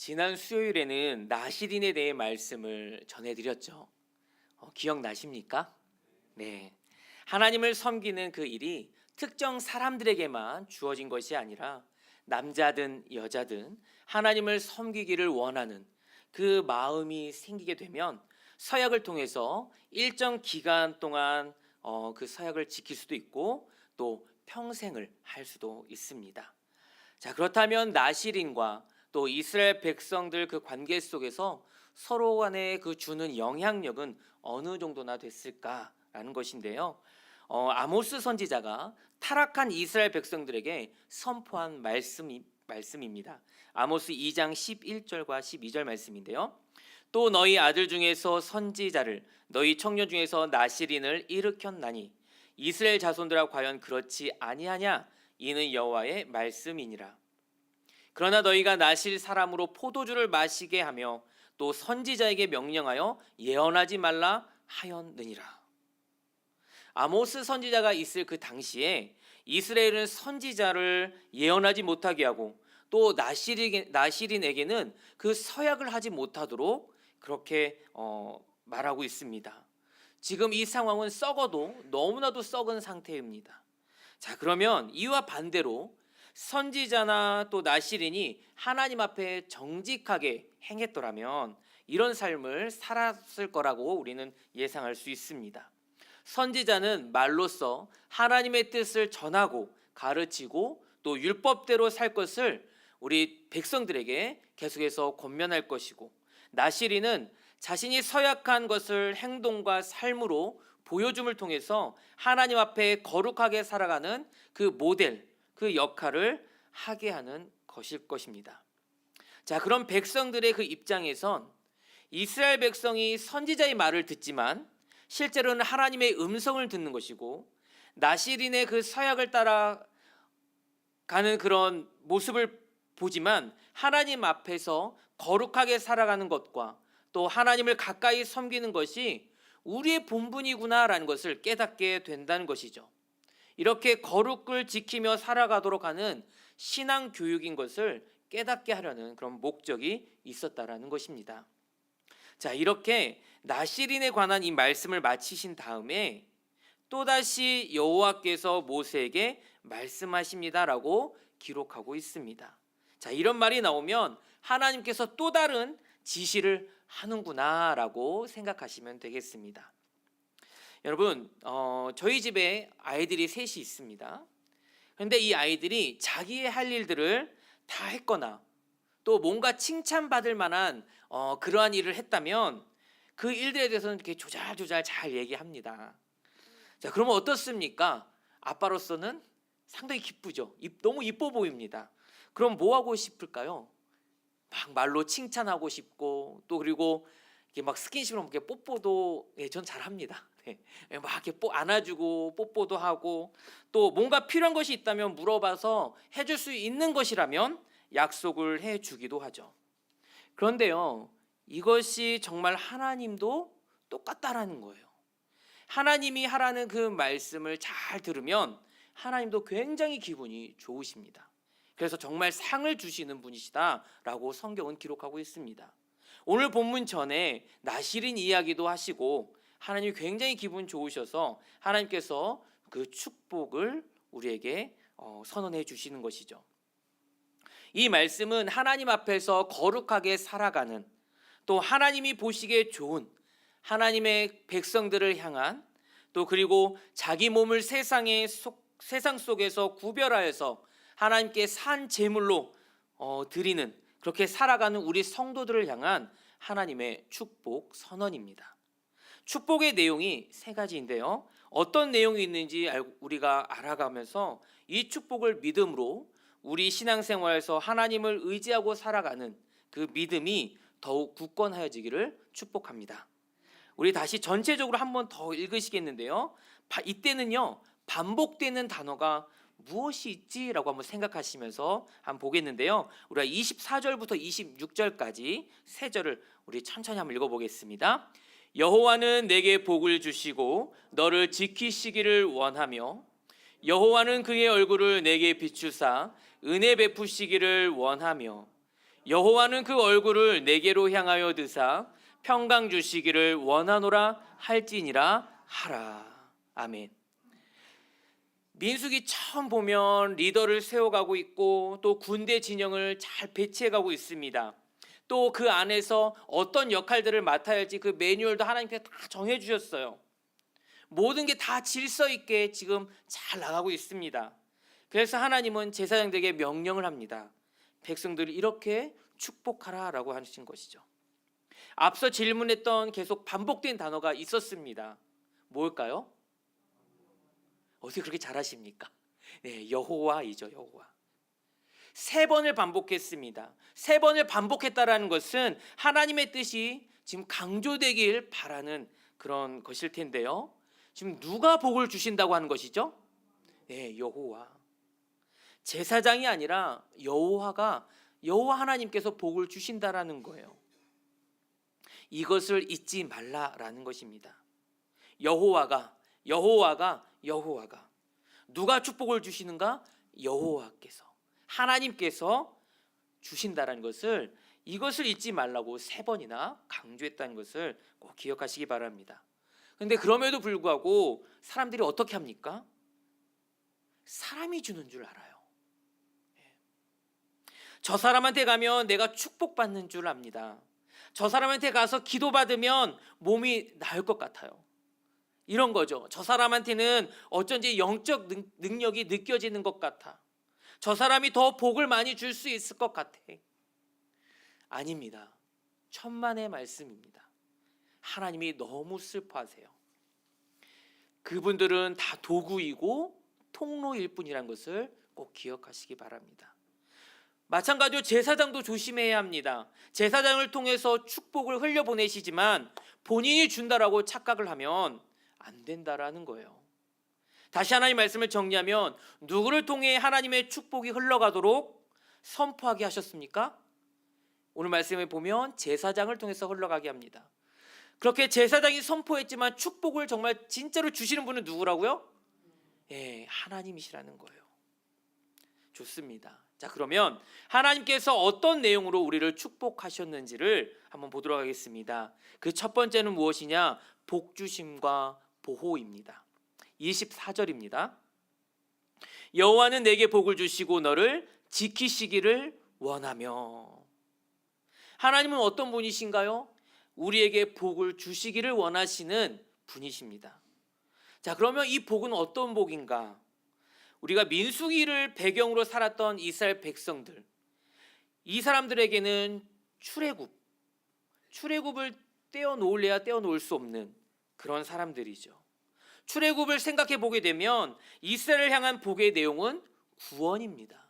지난 수요일에는 나실인에 대해 말씀을 전해드렸죠. 기억나십니까? 네. 하나님을 섬기는 그 일이 특정 사람들에게만 주어진 것이 아니라 남자든 여자든 하나님을 섬기기를 원하는 그 마음이 생기게 되면 서약을 통해서 일정 기간 동안 그 서약을 지킬 수도 있고 또 평생을 할 수도 있습니다. 자, 그렇다면 나실인과 또 이스라엘 백성들 그 관계 속에서 서로 간에 그 주는 영향력은 어느 정도나 됐을까라는 것인데요. 아모스 선지자가 타락한 이스라엘 백성들에게 선포한 말씀입니다. 아모스 2장 11절과 12절 말씀인데요. 또 너희 아들 중에서 선지자를 너희 청년 중에서 나실인을 일으켰나니 이스라엘 자손들아 과연 그렇지 아니하냐 이는 여호와의 말씀이니라. 그러나 너희가 나실 사람으로 포도주를 마시게 하며 또 선지자에게 명령하여 예언하지 말라 하였느니라. 아모스 선지자가 있을 그 당시에 이스라엘은 선지자를 예언하지 못하게 하고 또 나실인에게는 그 서약을 하지 못하도록 그렇게 말하고 있습니다. 지금 이 상황은 썩어도 너무나도 썩은 상태입니다. 자, 그러면 이와 반대로 선지자나 또 나실인이 하나님 앞에 정직하게 행했더라면 이런 삶을 살았을 거라고 우리는 예상할 수 있습니다. 선지자는 말로써 하나님의 뜻을 전하고 가르치고 또 율법대로 살 것을 우리 백성들에게 계속해서 권면할 것이고, 나실인은 자신이 서약한 것을 행동과 삶으로 보여줌을 통해서 하나님 앞에 거룩하게 살아가는 그 모델, 그 역할을 하게 하는 것일 것입니다. 자, 그럼 백성들의 그 입장에선 이스라엘 백성이 선지자의 말을 듣지만 실제로는 하나님의 음성을 듣는 것이고, 나실인의 그 서약을 따라가는 그런 모습을 보지만 하나님 앞에서 거룩하게 살아가는 것과 또 하나님을 가까이 섬기는 것이 우리의 본분이구나라는 것을 깨닫게 된다는 것이죠. 이렇게 거룩을 지키며 살아가도록 하는 신앙 교육인 것을 깨닫게 하려는 그런 목적이 있었다라는 것입니다. 자, 이렇게 나실인에 관한 이 말씀을 마치신 다음에 또다시 여호와께서 모세에게 말씀하십니다라고 기록하고 있습니다. 자, 이런 말이 나오면 하나님께서 또 다른 지시를 하는구나라고 생각하시면 되겠습니다. 여러분, 저희 집에 아이들이 셋이 있습니다. 그런데 이 아이들이 자기의 할 일들을 다 했거나 또 뭔가 칭찬받을 만한 그러한 일을 했다면 그 일들에 대해서는 이렇게 조잘조잘 잘 얘기합니다. 자, 그러면 어떻습니까? 아빠로서는 상당히 기쁘죠. 너무 이뻐 보입니다. 그럼 뭐 하고 싶을까요? 막 말로 칭찬하고 싶고, 또 그리고 이렇게 막 스킨십으로 이렇게 뽀뽀도 전 잘합니다. 네. 막 이렇게 안아주고 뽀뽀도 하고, 또 뭔가 필요한 것이 있다면 물어봐서 해줄 수 있는 것이라면 약속을 해주기도 하죠. 그런데요, 이것이 정말 하나님도 똑같다라는 거예요. 하나님이 하라는 그 말씀을 잘 들으면 하나님도 굉장히 기분이 좋으십니다. 그래서 정말 상을 주시는 분이시다라고 성경은 기록하고 있습니다. 오늘 본문 전에 나실인 이야기도 하시고 하나님이 굉장히 기분 좋으셔서 하나님께서 그 축복을 우리에게 선언해 주시는 것이죠. 이 말씀은 하나님 앞에서 거룩하게 살아가는, 또 하나님이 보시기에 좋은 하나님의 백성들을 향한, 또 그리고 자기 몸을 세상 속에서 구별하여서 하나님께 산 제물로 드리는, 그렇게 살아가는 우리 성도들을 향한 하나님의 축복 선언입니다. 축복의 내용이 세 가지인데요, 어떤 내용이 있는지 우리가 알아가면서 이 축복을 믿음으로 우리 신앙생활에서 하나님을 의지하고 살아가는 그 믿음이 더욱 굳건하여지기를 축복합니다. 우리 다시 전체적으로 한 번 더 읽으시겠는데요, 이때는요 반복되는 단어가 무엇이 있지라고 한번 생각하시면서 한번 보겠는데요, 우리가 24절부터 26절까지 세 절을 우리 천천히 한번 읽어보겠습니다. 여호와는 내게 복을 주시고 너를 지키시기를 원하며 여호와는 그의 얼굴을 내게 비추사 은혜 베푸시기를 원하며 여호와는 그 얼굴을 내게로 향하여 드사 평강 주시기를 원하노라 할지니라 하라. 아멘. 민수기 처음 보면 리더를 세워가고 있고 또 군대 진영을 잘 배치해가고 있습니다. 또 그 안에서 어떤 역할들을 맡아야 할지 그 매뉴얼도 하나님께서 다 정해주셨어요. 모든 게 다 질서 있게 지금 잘 나가고 있습니다. 그래서 하나님은 제사장들에게 명령을 합니다. 백성들을 이렇게 축복하라라고 하신 것이죠. 앞서 질문했던 계속 반복된 단어가 있었습니다. 뭘까요? 어떻게 그렇게 잘하십니까? 네, 여호와이죠. 여호와. 3번을 반복했습니다. 3번을 반복했다라는 것은 하나님의 뜻이 지금 강조되길 바라는 그런 것일 텐데요. 지금 누가 복을 주신다고 하는 것이죠? 네, 여호와. 제사장이 아니라 여호와 하나님께서 복을 주신다라는 거예요. 이것을 잊지 말라라는 것입니다. 여호와가 누가 축복을 주시는가? 여호와께서, 하나님께서 주신다라는 것을, 이것을 잊지 말라고 3번이나 강조했다는 것을 꼭 기억하시기 바랍니다. 그런데 그럼에도 불구하고 사람들이 어떻게 합니까? 사람이 주는 줄 알아요. 저 사람한테 가면 내가 축복받는 줄 압니다. 저 사람한테 가서 기도받으면 몸이 나을 것 같아요. 이런 거죠. 저 사람한테는 어쩐지 영적 능력이 느껴지는 것 같아. 저 사람이 더 복을 많이 줄 수 있을 것 같아. 아닙니다. 천만의 말씀입니다. 하나님이 너무 슬퍼하세요. 그분들은 다 도구이고 통로일 뿐이라는 것을 꼭 기억하시기 바랍니다. 마찬가지로 제사장도 조심해야 합니다. 제사장을 통해서 축복을 흘려보내시지만 본인이 준다라고 착각을 하면 안 된다라는 거예요. 다시 하나님 말씀을 정리하면 누구를 통해 하나님의 축복이 흘러가도록 선포하게 하셨습니까? 오늘 말씀에 보면 제사장을 통해서 흘러가게 합니다. 그렇게 제사장이 선포했지만 축복을 정말 진짜로 주시는 분은 누구라고요? 예, 하나님이시라는 거예요. 좋습니다. 자, 그러면 하나님께서 어떤 내용으로 우리를 축복하셨는지를 한번 보도록 하겠습니다. 그 첫 번째는 무엇이냐? 복주심과 보호입니다. 24절입니다. 여호와는 내게 복을 주시고 너를 지키시기를 원하며. 하나님은 어떤 분이신가요? 우리에게 복을 주시기를 원하시는 분이십니다. 자, 그러면 이 복은 어떤 복인가? 우리가 민수기를 배경으로 살았던 이스라엘 백성들, 이 사람들에게는 출애굽을 떼어놓을래야 떼어놓을 수 없는 그런 사람들이죠. 출애굽을 생각해 보게 되면 이스라엘을 향한 복의 내용은 구원입니다.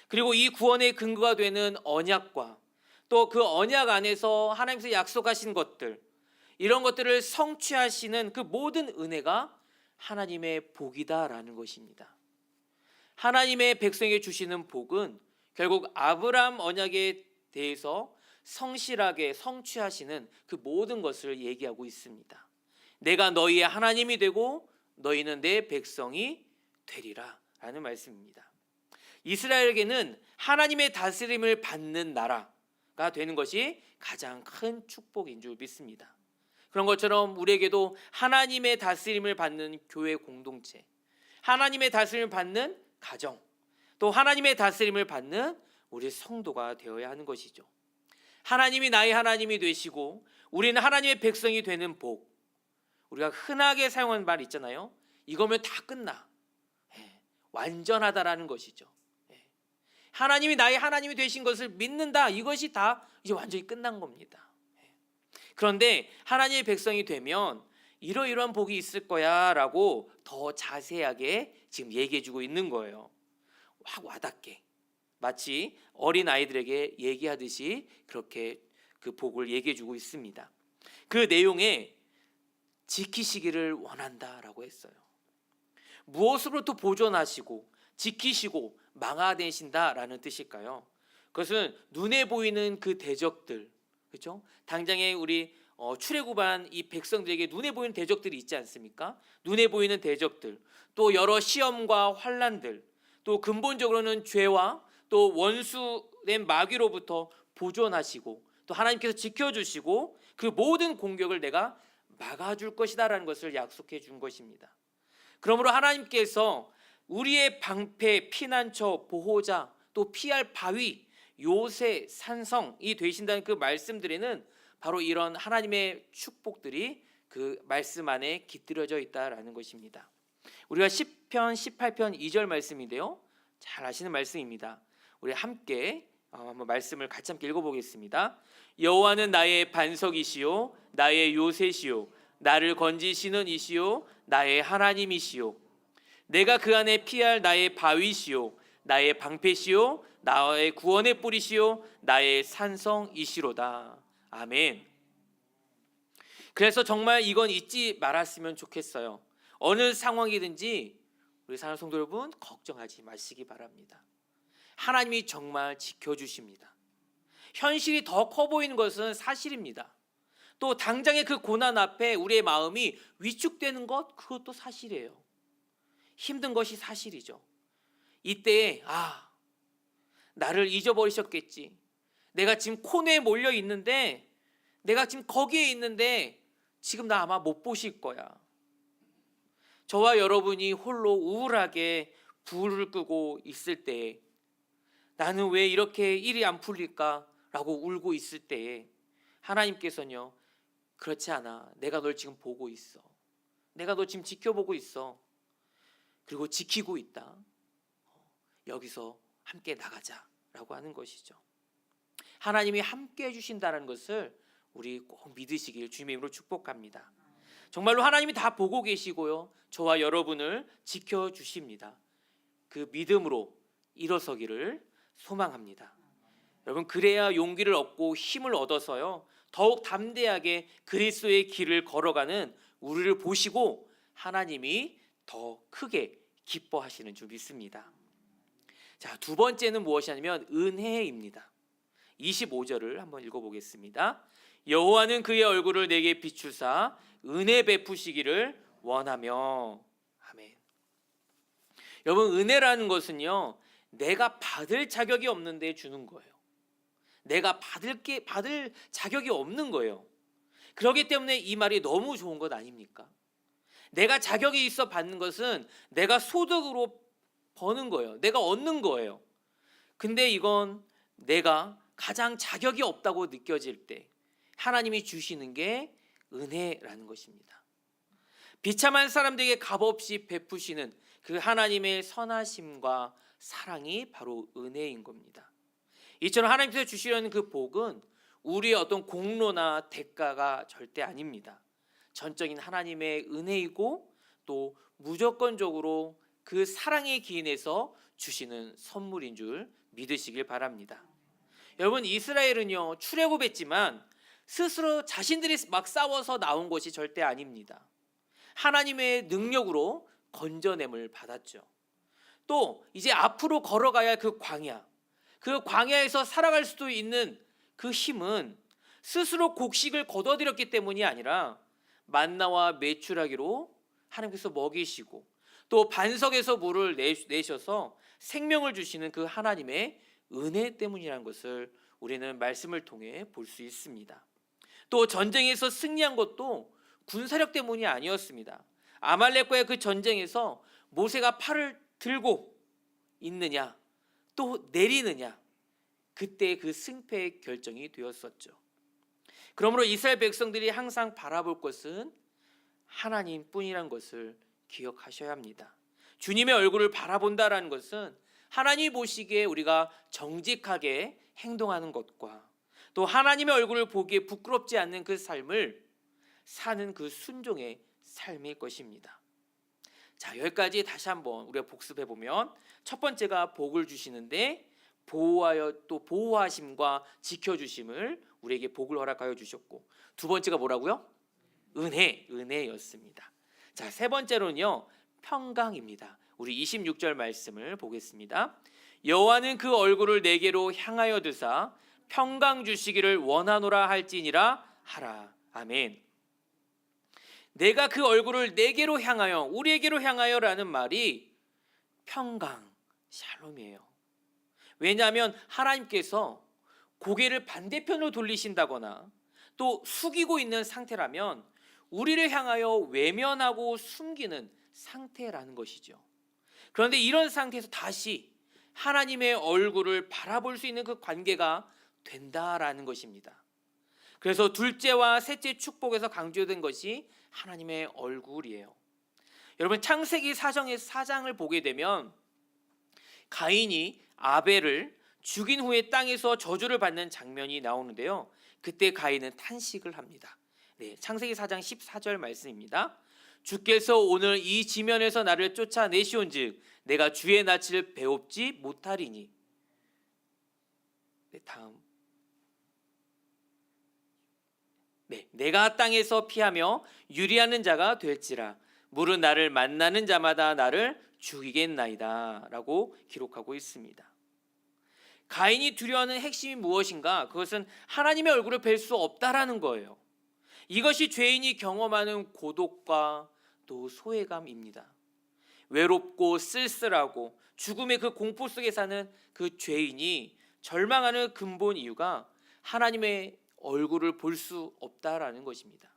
그리고 이 구원의 근거가 되는 언약과 또 그 언약 안에서 하나님께서 약속하신 것들, 이런 것들을 성취하시는 그 모든 은혜가 하나님의 복이다라는 것입니다. 하나님의 백성에게 주시는 복은 결국 아브라함 언약에 대해서 성실하게 성취하시는 그 모든 것을 얘기하고 있습니다. 내가 너희의 하나님이 되고 너희는 내 백성이 되리라 라는 말씀입니다. 이스라엘에게는 하나님의 다스림을 받는 나라가 되는 것이 가장 큰 축복인 줄 믿습니다. 그런 것처럼 우리에게도 하나님의 다스림을 받는 교회 공동체, 하나님의 다스림을 받는 가정, 또 하나님의 다스림을 받는 우리 성도가 되어야 하는 것이죠. 하나님이 나의 하나님이 되시고 우리는 하나님의 백성이 되는 복, 우리가 흔하게 사용하는 말 있잖아요. 이거면 다 끝나, 완전하다라는 것이죠. 하나님이 나의 하나님이 되신 것을 믿는다, 이것이 다 이제 완전히 끝난 겁니다. 그런데 하나님의 백성이 되면 이러이러한 복이 있을 거야 라고 더 자세하게 지금 얘기해 주고 있는 거예요. 확 와닿게, 마치 어린아이들에게 얘기하듯이 그렇게 그 복을 얘기해 주고 있습니다. 그 내용에 지키시기를 원한다라고 했어요. 무엇으로부터 보존하시고 지키시고 망아내신다라는 뜻일까요? 그것은 눈에 보이는 그 대적들, 그렇죠? 당장에 우리 출애굽한 이 백성들에게 눈에 보이는 대적들이 있지 않습니까? 눈에 보이는 대적들, 또 여러 시험과 환난들, 또 근본적으로는 죄와 또 원수 된 마귀로부터 보존하시고 또 하나님께서 지켜주시고 그 모든 공격을 내가 막아줄 것이다라는 것을 약속해 준 것입니다. 그러므로 하나님께서 우리의 방패, 피난처, 보호자, 또 피할 바위, 요새, 산성이 되신다는 그 말씀들에는 바로 이런 하나님의 축복들이 그 말씀 안에 깃들여져 있다라는 것입니다. 우리가 시편 18편 2절 말씀인데요, 잘 아시는 말씀입니다. 우리 함께 한번 말씀을 같이 함께 읽어보겠습니다. 여호와는 나의 반석이시요 나의 요새시요 나를 건지시는 이시요 나의 하나님이시요 내가 그 안에 피할 나의 바위시요 나의 방패시요 나의 구원의 뿌리시요 나의 산성이시로다. 아멘. 그래서 정말 이건 잊지 말았으면 좋겠어요. 어느 상황이든지 우리 사랑하는 성도 여러분, 걱정하지 마시기 바랍니다. 하나님이 정말 지켜주십니다. 현실이 더 커 보이는 것은 사실입니다. 또 당장의 그 고난 앞에 우리의 마음이 위축되는 것, 그것도 사실이에요. 힘든 것이 사실이죠. 이때 나를 잊어버리셨겠지. 내가 지금 코너에 몰려 있는데, 내가 지금 거기에 있는데 지금 나 아마 못 보실 거야. 저와 여러분이 홀로 우울하게 불을 끄고 있을 때, 나는 왜 이렇게 일이 안 풀릴까? 라고 울고 있을 때에 하나님께서는요, 그렇지 않아. 내가 널 지금 보고 있어. 내가 너 지금 지켜보고 있어. 그리고 지키고 있다. 여기서 함께 나가자라고 하는 것이죠. 하나님이 함께 해주신다는 것을 우리 꼭 믿으시길 주님의 이름으로 축복합니다. 정말로 하나님이 다 보고 계시고요, 저와 여러분을 지켜주십니다. 그 믿음으로 일어서기를 소망합니다. 여러분, 그래야 용기를 얻고 힘을 얻어서요, 더욱 담대하게 그리스도의 길을 걸어가는 우리를 보시고 하나님이 더 크게 기뻐하시는 줄 믿습니다. 자, 두 번째는 무엇이냐면 은혜입니다. 25절을 한번 읽어보겠습니다. 여호와는 그의 얼굴을 내게 비추사 은혜 베푸시기를 원하며. 아멘. 여러분, 은혜라는 것은요, 내가 받을 자격이 없는데 주는 거예요. 내가 받을 자격이 없는 거예요. 그렇기 때문에 이 말이 너무 좋은 것 아닙니까? 내가 자격이 있어 받는 것은 내가 소득으로 버는 거예요. 내가 얻는 거예요. 근데 이건 내가 가장 자격이 없다고 느껴질 때 하나님이 주시는 게 은혜라는 것입니다. 비참한 사람들에게 값없이 베푸시는 그 하나님의 선하심과 사랑이 바로 은혜인 겁니다. 이처럼 하나님께서 주시려는 그 복은 우리의 어떤 공로나 대가가 절대 아닙니다. 전적인 하나님의 은혜이고 또 무조건적으로 그 사랑의 기인에서 주시는 선물인 줄 믿으시길 바랍니다. 여러분, 이스라엘은요, 출애굽했지만 스스로 자신들이 막 싸워서 나온 것이 절대 아닙니다. 하나님의 능력으로 건져냄을 받았죠. 또 이제 앞으로 걸어가야 할 그 광야에서 살아갈 수도 있는 그 힘은 스스로 곡식을 거둬들였기 때문이 아니라 만나와 메추라기로 하나님께서 먹이시고 또 반석에서 물을 내셔서 생명을 주시는 그 하나님의 은혜 때문이라는 것을 우리는 말씀을 통해 볼 수 있습니다. 또 전쟁에서 승리한 것도 군사력 때문이 아니었습니다. 아말렉과의 그 전쟁에서 모세가 팔을 들고 있느냐 또 내리느냐, 그때 그 승패의 결정이 되었었죠. 그러므로 이스라엘 백성들이 항상 바라볼 것은 하나님뿐이란 것을 기억하셔야 합니다. 주님의 얼굴을 바라본다라는 것은 하나님이 보시기에 우리가 정직하게 행동하는 것과 또 하나님의 얼굴을 보기에 부끄럽지 않는 그 삶을 사는 그 순종의 삶일 것입니다. 자, 여기까지 다시 한번 우리가 복습해 보면, 첫 번째가 복을 주시는데 보호하심과 지켜주심을 우리에게 복을 허락하여 주셨고, 두 번째가 뭐라고요? 은혜였습니다. 자, 세 번째로는요, 평강입니다. 우리 26절 말씀을 보겠습니다. 여호와는 그 얼굴을 내게로 향하여 드사 평강 주시기를 원하노라 할지니라 하라. 아멘. 내가 그 얼굴을 내게로 향하여, 우리에게로 향하여라는 말이 평강, 샬롬이에요. 왜냐하면 하나님께서 고개를 반대편으로 돌리신다거나 또 숙이고 있는 상태라면 우리를 향하여 외면하고 숨기는 상태라는 것이죠. 그런데 이런 상태에서 다시 하나님의 얼굴을 바라볼 수 있는 그 관계가 된다라는 것입니다. 그래서 둘째와 셋째 축복에서 강조된 것이 하나님의 얼굴이에요. 여러분, 창세기 4장을 보게 되면 가인이 아벨을 죽인 후에 땅에서 저주를 받는 장면이 나오는데요. 그때 가인은 탄식을 합니다. 네, 창세기 4장 14절 말씀입니다. 주께서 오늘 이 지면에서 나를 쫓아내시온즉 내가 주의 낯을 배웁지 못하리니. 네, 다음. 네, 내가 땅에서 피하며 유리하는 자가 될지라 물은 나를 만나는 자마다 나를 죽이겠나이다 라고 기록하고 있습니다. 가인이 두려워하는 핵심이 무엇인가? 그것은 하나님의 얼굴을 뵐 수 없다라는 거예요. 이것이 죄인이 경험하는 고독과 또 소외감입니다. 외롭고 쓸쓸하고 죽음의 그 공포 속에 사는 그 죄인이 절망하는 근본 이유가 하나님의 얼굴을 볼 수 없다라는 것입니다.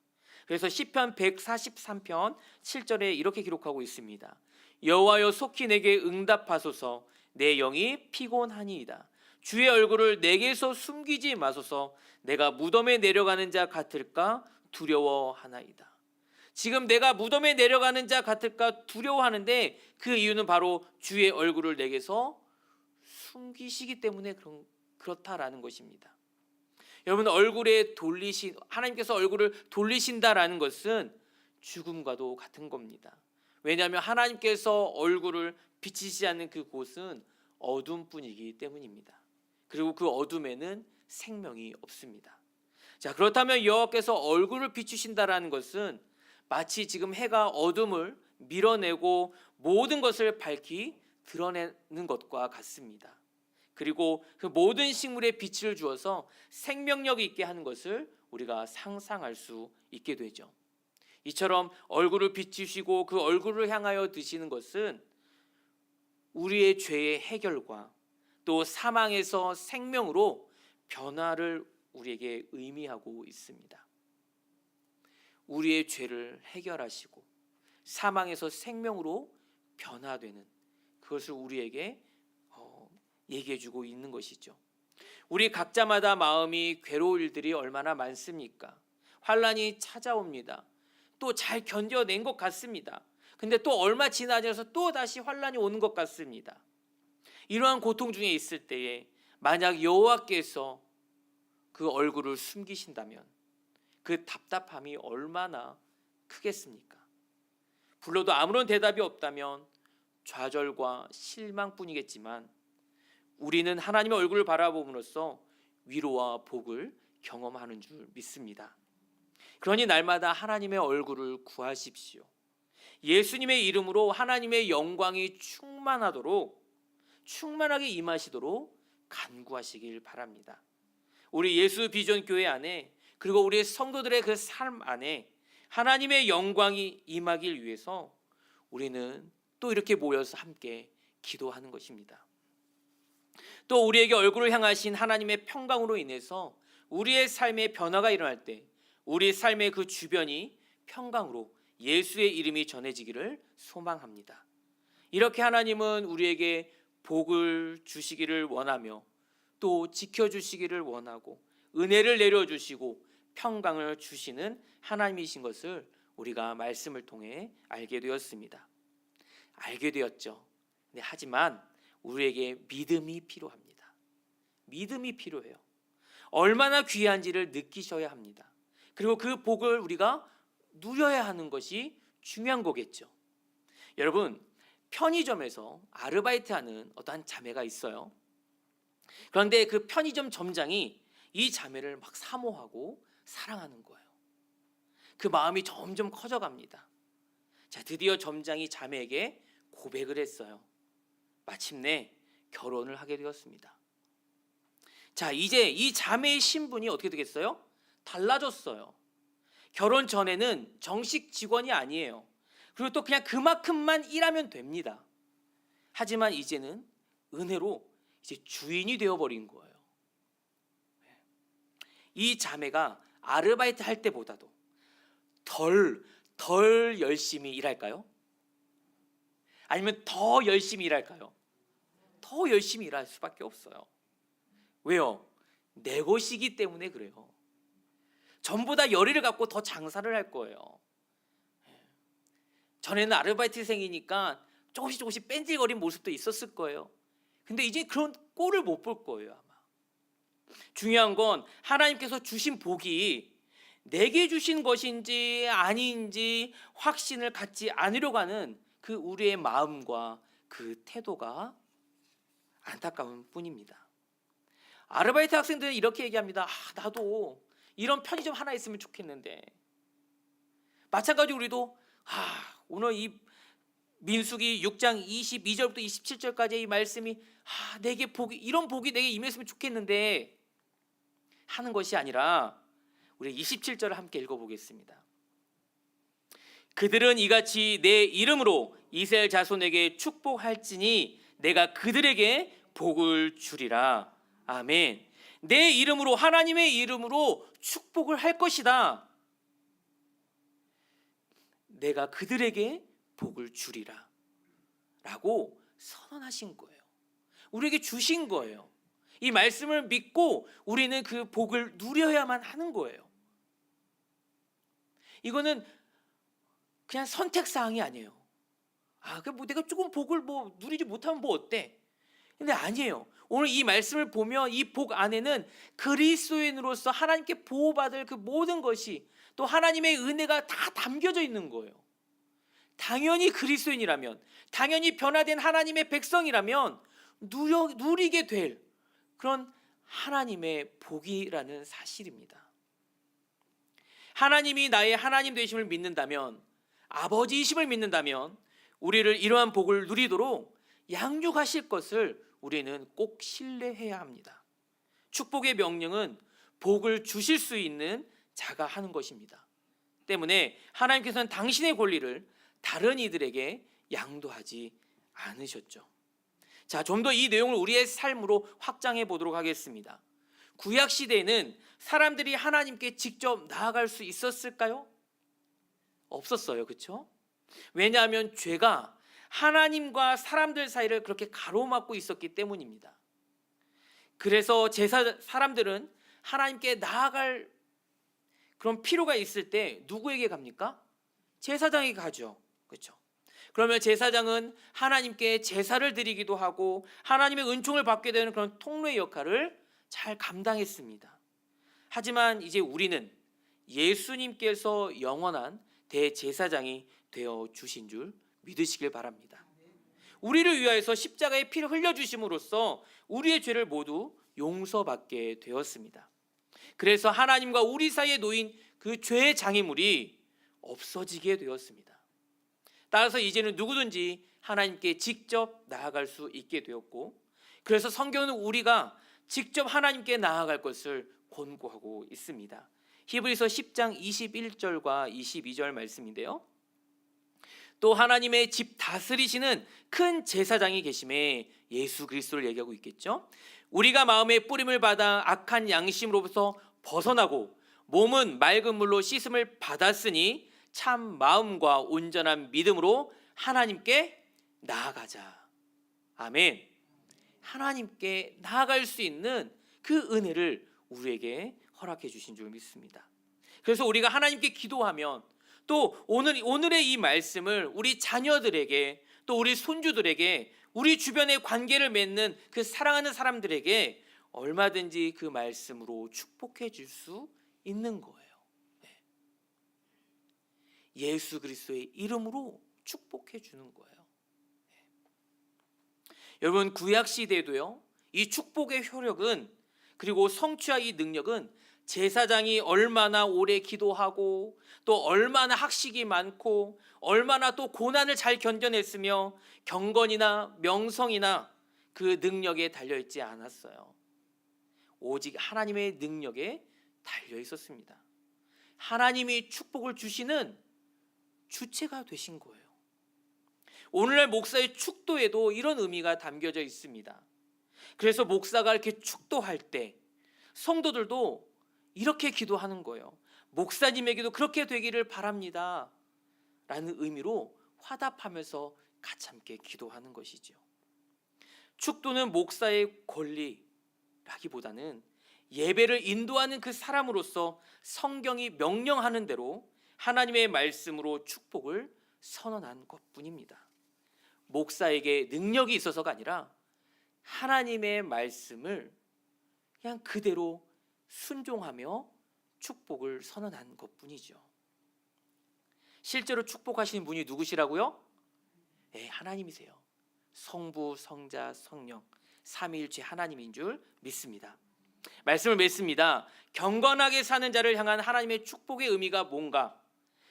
그래서 시편 143편 7절에 이렇게 기록하고 있습니다. 여호와여 속히 내게 응답하소서. 내 영이 피곤하니이다. 주의 얼굴을 내게서 숨기지 마소서. 내가 무덤에 내려가는 자 같을까 두려워하나이다. 지금 내가 무덤에 내려가는 자 같을까 두려워하는데 그 이유는 바로 주의 얼굴을 내게서 숨기시기 때문에 그렇다라는 것입니다. 여러분, 하나님께서 얼굴을 돌리신다라는 것은 죽음과도 같은 겁니다. 왜냐하면 하나님께서 얼굴을 비치지 않는 그곳은 어둠뿐이기 때문입니다. 그리고 그 어둠에는 생명이 없습니다. 자, 그렇다면 여호와께서 얼굴을 비추신다라는 것은 마치 지금 해가 어둠을 밀어내고 모든 것을 밝히 드러내는 것과 같습니다. 그리고 그 모든 식물에 빛을 주어서 생명력 있게 하는 것을 우리가 상상할 수 있게 되죠. 이처럼 얼굴을 비추시고 그 얼굴을 향하여 드시는 것은 우리의 죄의 해결과 또 사망에서 생명으로 변화를 우리에게 의미하고 있습니다. 우리의 죄를 해결하시고 사망에서 생명으로 변화되는 그것을 우리에게 얘기해주고 있는 것이죠. 우리 각자마다 마음이 괴로울 일들이 얼마나 많습니까? 환난이 찾아옵니다. 또 잘 견뎌낸 것 같습니다. 근데 또 얼마 지나서 또 다시 환난이 오는 것 같습니다. 이러한 고통 중에 있을 때에 만약 여호와께서 그 얼굴을 숨기신다면 그 답답함이 얼마나 크겠습니까? 불러도 아무런 대답이 없다면 좌절과 실망뿐이겠지만 우리는 하나님의 얼굴을 바라봄으로써 위로와 복을 경험하는 줄 믿습니다. 그러니 날마다 하나님의 얼굴을 구하십시오. 예수님의 이름으로 하나님의 영광이 충만하게 임하시도록 간구하시길 바랍니다. 우리 예수 비전 교회 안에 그리고 우리 성도들의 그 삶 안에 하나님의 영광이 임하길 위해서 우리는 또 이렇게 모여서 함께 기도하는 것입니다. 또 우리에게 얼굴을 향하신 하나님의 평강으로 인해서 우리의 삶에 변화가 일어날 때 우리 삶의 그 주변이 평강으로 예수의 이름이 전해지기를 소망합니다. 이렇게 하나님은 우리에게 복을 주시기를 원하며 또 지켜주시기를 원하고 은혜를 내려주시고 평강을 주시는 하나님이신 것을 우리가 말씀을 통해 알게 되었습니다. 알게 되었죠. 네, 하지만 우리에게 믿음이 필요합니다. 믿음이 필요해요. 얼마나 귀한지를 느끼셔야 합니다. 그리고 그 복을 우리가 누려야 하는 것이 중요한 거겠죠. 여러분, 편의점에서 아르바이트하는 어떠한 자매가 있어요. 그런데 그 편의점 점장이 이 자매를 막 사모하고 사랑하는 거예요. 그 마음이 점점 커져갑니다. 자, 드디어 점장이 자매에게 고백을 했어요. 마침내 결혼을 하게 되었습니다. 자, 이제 이 자매의 신분이 어떻게 되겠어요? 달라졌어요. 결혼 전에는 정식 직원이 아니에요. 그리고 또 그냥 그만큼만 일하면 됩니다. 하지만 이제는 은혜로 이제 주인이 되어버린 거예요. 이 자매가 아르바이트 할 때보다도 덜 열심히 일할까요? 아니면 더 열심히 일할까요? 더 열심히 일할 수밖에 없어요. 왜요? 내 것이기 때문에 그래요. 전보다 열의를 갖고 더 장사를 할 거예요. 전에는 아르바이트생이니까 조금씩 뺀질거린 모습도 있었을 거예요. 근데 이제 그런 꼴을 못 볼 거예요, 아마. 중요한 건 하나님께서 주신 복이 내게 주신 것인지 아닌지 확신을 갖지 않으려고 하는 그 우리의 마음과 그 태도가 안타까운 뿐입니다. 아르바이트 학생들은 이렇게 얘기합니다. 나도 이런 편의점 하나 있으면 좋겠는데. 마찬가지로 우리도 오늘 이 민수기 6장 22절부터 27절까지의 이 말씀이 내게 복이, 이런 복이 내게 임했으면 좋겠는데 하는 것이 아니라, 우리 27절을 함께 읽어보겠습니다. 그들은 이같이 내 이름으로 이스라엘 자손에게 축복할지니 내가 그들에게 복을 주리라. 아멘. 내 이름으로, 하나님의 이름으로 축복을 할 것이다. 내가 그들에게 복을 주리라 라고 선언하신 거예요. 우리에게 주신 거예요. 이 말씀을 믿고 우리는 그 복을 누려야만 하는 거예요. 이거는 그냥 선택사항이 아니에요. 내가 조금 복을 누리지 못하면 어때? 근데 아니에요. 오늘 이 말씀을 보면 이 복 안에는 그리스도인으로서 하나님께 보호받을 그 모든 것이, 또 하나님의 은혜가 다 담겨져 있는 거예요. 당연히 그리스도인이라면, 당연히 변화된 하나님의 백성이라면 누리게 될 그런 하나님의 복이라는 사실입니다. 하나님이 나의 하나님 되심을 믿는다면, 아버지이심을 믿는다면 우리를 이러한 복을 누리도록 양육하실 것을 우리는 꼭 신뢰해야 합니다. 축복의 명령은 복을 주실 수 있는 자가 하는 것입니다. 때문에 하나님께서는 당신의 권리를 다른 이들에게 양도하지 않으셨죠. 자, 좀 더 이 내용을 우리의 삶으로 확장해 보도록 하겠습니다. 구약 시대에는 사람들이 하나님께 직접 나아갈 수 있었을까요? 없었어요. 그렇죠? 왜냐하면 죄가 하나님과 사람들 사이를 그렇게 가로막고 있었기 때문입니다. 그래서 사람들은 하나님께 나아갈 그런 필요가 있을 때 누구에게 갑니까? 제사장에게 가죠. 그렇죠? 그러면 제사장은 하나님께 제사를 드리기도 하고 하나님의 은총을 받게 되는 그런 통로의 역할을 잘 감당했습니다. 하지만 이제 우리는 예수님께서 영원한 대제사장이 되어 주신 줄 믿으시길 바랍니다. 우리를 위하여서 십자가의 피를 흘려주심으로써 우리의 죄를 모두 용서받게 되었습니다. 그래서 하나님과 우리 사이에 놓인 그 죄의 장애물이 없어지게 되었습니다. 따라서 이제는 누구든지 하나님께 직접 나아갈 수 있게 되었고, 그래서 성경은 우리가 직접 하나님께 나아갈 것을 권고하고 있습니다. 히브리서 10장 21절과 22절 말씀인데요. 또 하나님의 집 다스리시는 큰 제사장이 계심에 예수 그리스도를 얘기하고 있겠죠. 우리가 마음의 뿌림을 받아 악한 양심으로부터 벗어나고 몸은 맑은 물로 씻음을 받았으니 참 마음과 온전한 믿음으로 하나님께 나아가자. 아멘. 하나님께 나아갈 수 있는 그 은혜를 우리에게 허락해 주신 줄 믿습니다. 그래서 우리가 하나님께 기도하면, 또 오늘의 이 말씀을 우리 자녀들에게, 또 우리 손주들에게, 우리 주변에 관계를 맺는 그 사랑하는 사람들에게 얼마든지 그 말씀으로 축복해 줄 수 있는 거예요. 예수 그리스도의 이름으로 축복해 주는 거예요. 여러분, 구약 시대에도요, 이 축복의 효력은, 그리고 성취와 이 능력은 제사장이 얼마나 오래 기도하고 또 얼마나 학식이 많고 얼마나 또 고난을 잘 견뎌냈으며 경건이나 명성이나 그 능력에 달려있지 않았어요. 오직 하나님의 능력에 달려 있었습니다. 하나님이 축복을 주시는 주체가 되신 거예요. 오늘날 목사의 축도에도 이런 의미가 담겨져 있습니다. 그래서 목사가 이렇게 축도할 때 성도들도 이렇게 기도하는 거예요. 목사님에게도 그렇게 되기를 바랍니다 라는 의미로 화답하면서 같이 함께 기도하는 것이죠. 축도는 목사의 권리라기보다는 예배를 인도하는 그 사람으로서 성경이 명령하는 대로 하나님의 말씀으로 축복을 선언한 것뿐입니다. 목사에게 능력이 있어서가 아니라 하나님의 말씀을 그냥 그대로 순종하며 축복을 선언한 것뿐이죠. 실제로 축복하시는 분이 누구시라고요? 네, 하나님이세요. 성부, 성자, 성령 삼위일체 하나님인 줄 믿습니다. 말씀을 맺습니다. 경건하게 사는 자를 향한 하나님의 축복의 의미가 뭔가?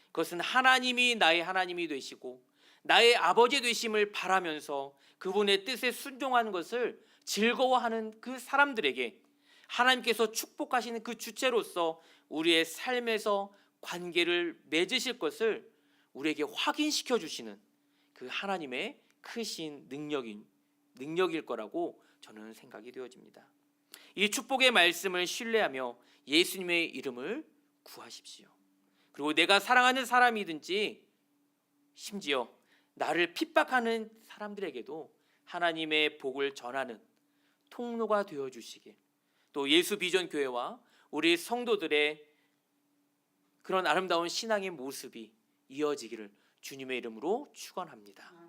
그것은 하나님이 나의 하나님이 되시고 나의 아버지 되심을 바라면서 그분의 뜻에 순종하는 것을 즐거워하는 그 사람들에게 하나님께서 축복하시는 그 주체로서 우리의 삶에서 관계를 맺으실 것을 우리에게 확인시켜 주시는 그 하나님의 크신 능력일 거라고 저는 생각이 되어집니다. 이 축복의 말씀을 신뢰하며 예수님의 이름을 구하십시오. 그리고 내가 사랑하는 사람이든지 심지어 나를 핍박하는 사람들에게도 하나님의 복을 전하는 통로가 되어 주시길, 또 예수 비전 교회와 우리 성도들의 그런 아름다운 신앙의 모습이 이어지기를 주님의 이름으로 축원합니다.